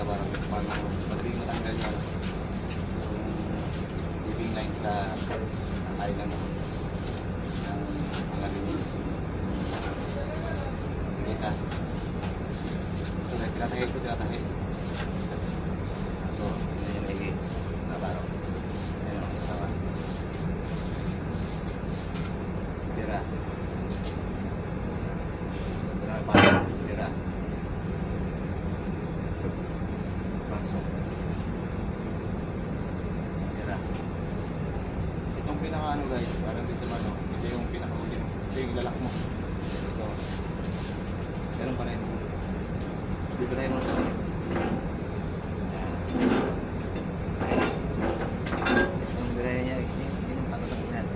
parang madaling matanggal niya yung living line sa island ng mga limit. Okay, guys ha. Ito guys, tinatahi ito, tinatahi. Ito, hindi yung lagi. Nabaro. Ayan o, tama. Pira. Pira, pasok. Pira. Pasok. Pira. Itong pinaka ano guys, parang di sa mano. Ito yung pinakahuli mo. Ito yung lalak mo. Ito. Meron pa rin. Bibirahin mo sa ulit. Nice. Itong bibirahin niya is hindi naman katatanggihan.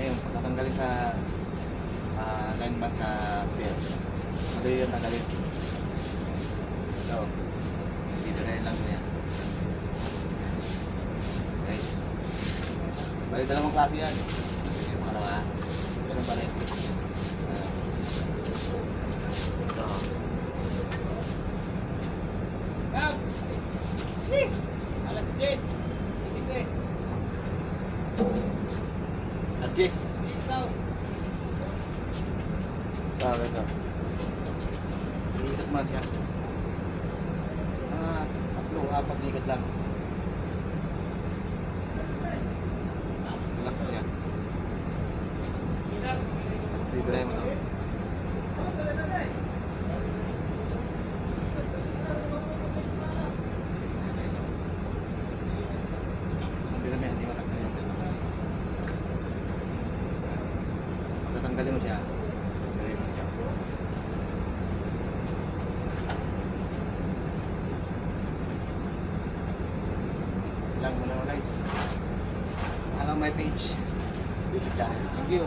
Ngayon, pagkatanggalin sa 9 months sa pair, madali yung tanggalin. Ito. Bibirahin lang niya. Guys. Balik dalawang klase yan. Yung pangalawa. Meron pa rin. Ito. Kap! Alas 10. Ikise. Alas 10. 10 daw. Ito guys o. Iikot mo siya. Mga 3-4 ikot lang. Lalak mo siya. Tapos bibirahin mo ito. Hindi matanggal yung ganito. Pag natanggalin mo siya, tanggalin mo siya. Lang muna guys. Follow my page. YouTube channel. Thank you.